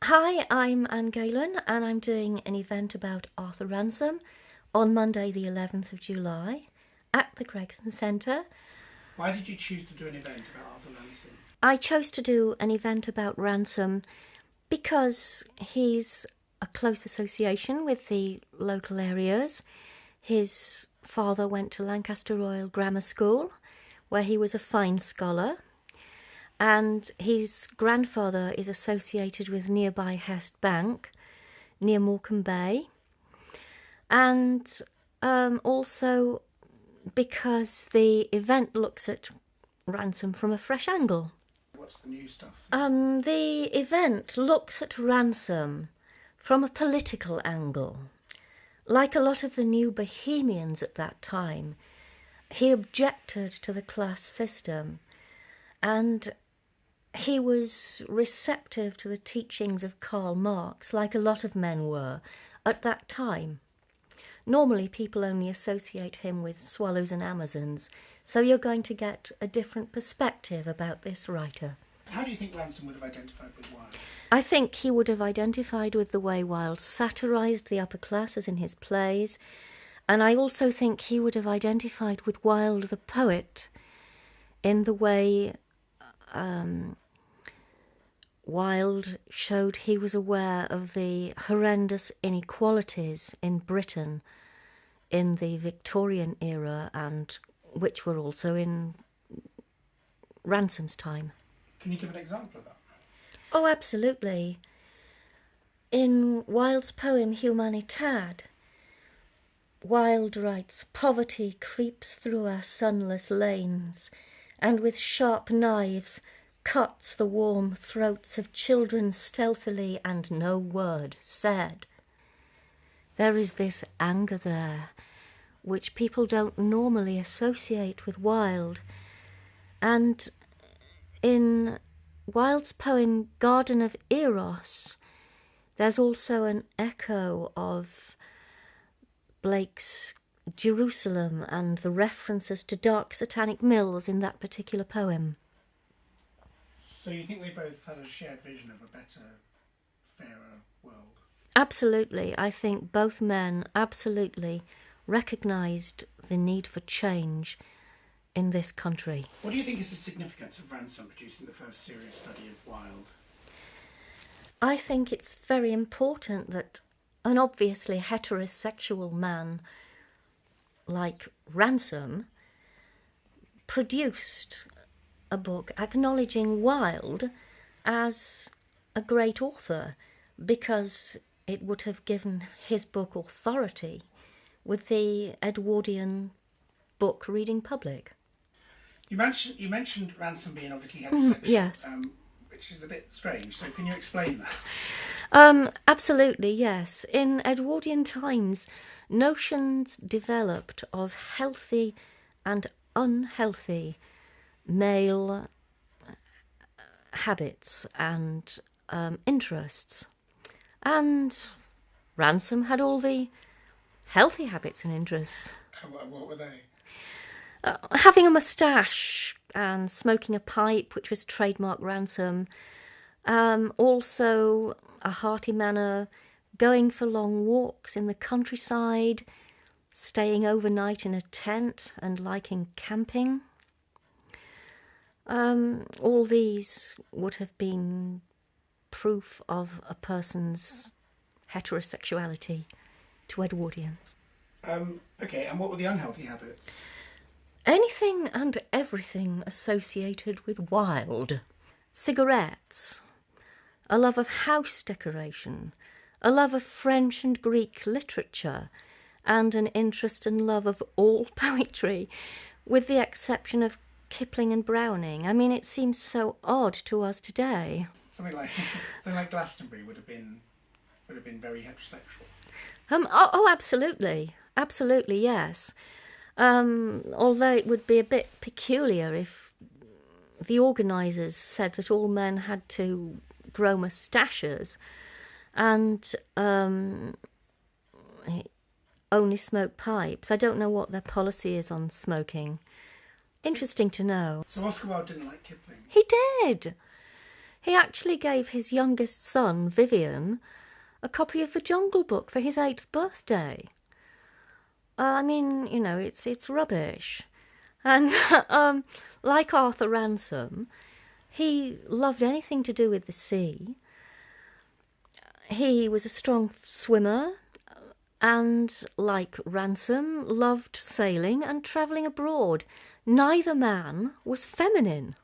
Hi, I'm Anne Gaelan, and I'm doing an event about Arthur Ransom on Monday, the 11th of July, at the Gregson Centre. Why did you choose to do an event about Arthur Ransom? I chose to do an event about Ransom because he's a close association with the local areas. His father went to Lancaster Royal Grammar School, where he was a fine scholar, and his grandfather is associated with nearby Hest Bank, near Morecambe Bay, and also because the event looks at Ransom from a fresh angle. What's the new stuff? The event looks at Ransom from a political angle. Like a lot of the new Bohemians at that time, he objected to the class system, and he was receptive to the teachings of Karl Marx, like a lot of men were at that time. Normally, people only associate him with swallows and Amazons, so you're going to get a different perspective about this writer. How do you think Ransom would have identified with Wilde? I think he would have identified with the way Wilde satirised the upper classes in his plays, and I also think he would have identified with Wilde the poet in the way Wilde showed he was aware of the horrendous inequalities in Britain in the Victorian era, and which were also in Ransom's time. Can you give an example of that? Oh, absolutely. In Wilde's poem Humanitad, Wilde writes, "Poverty creeps through our sunless lanes, and with sharp knives cuts the warm throats of children stealthily, and no word said." There is this anger there, which people don't normally associate with Wilde. And in Wilde's poem Garden of Eros, there's also an echo of Blake's Jerusalem and the references to dark satanic mills in that particular poem. So you think they both had a shared vision of a better, fairer world? Absolutely. I think both men absolutely recognised the need for change in this country. What do you think is the significance of Ransom producing the first serious study of Wilde? I think it's very important that an obviously heterosexual man like Ransom produced a book acknowledging Wilde as a great author, because it would have given his book authority with the Edwardian book reading public. You mentioned Ransom being obviously heterosexual, Yes. Which is a bit strange. So can you explain that? Absolutely, yes. In Edwardian times, notions developed of healthy and unhealthy male habits and interests. And Ransom had all the healthy habits and interests. What were they? Having a moustache and smoking a pipe, which was trademark Ransom. Also a hearty manner, going for long walks in the countryside, staying overnight in a tent and liking camping. All these would have been proof of a person's heterosexuality to Edwardians. Okay, and what were the unhealthy habits? Anything and everything associated with Wilde. Cigarettes, a love of house decoration, a love of French and Greek literature, and an interest and love of all poetry, with the exception of Kipling and Browning. I mean, it seems so odd to us today. Something like Glastonbury would have been very heterosexual. Absolutely, absolutely, yes. Although it would be a bit peculiar if the organisers said that all men had to grow moustaches and only smoke pipes. I don't know what their policy is on smoking. Interesting to know. So Oscar Wilde didn't like Kipling? He did. He actually gave his youngest son, Vivian, a copy of the Jungle Book for his 8th birthday. I mean, it's rubbish. And like Arthur Ransom, he loved anything to do with the sea. He was a strong swimmer and, like Ransom, loved sailing and travelling abroad. Neither man was feminine.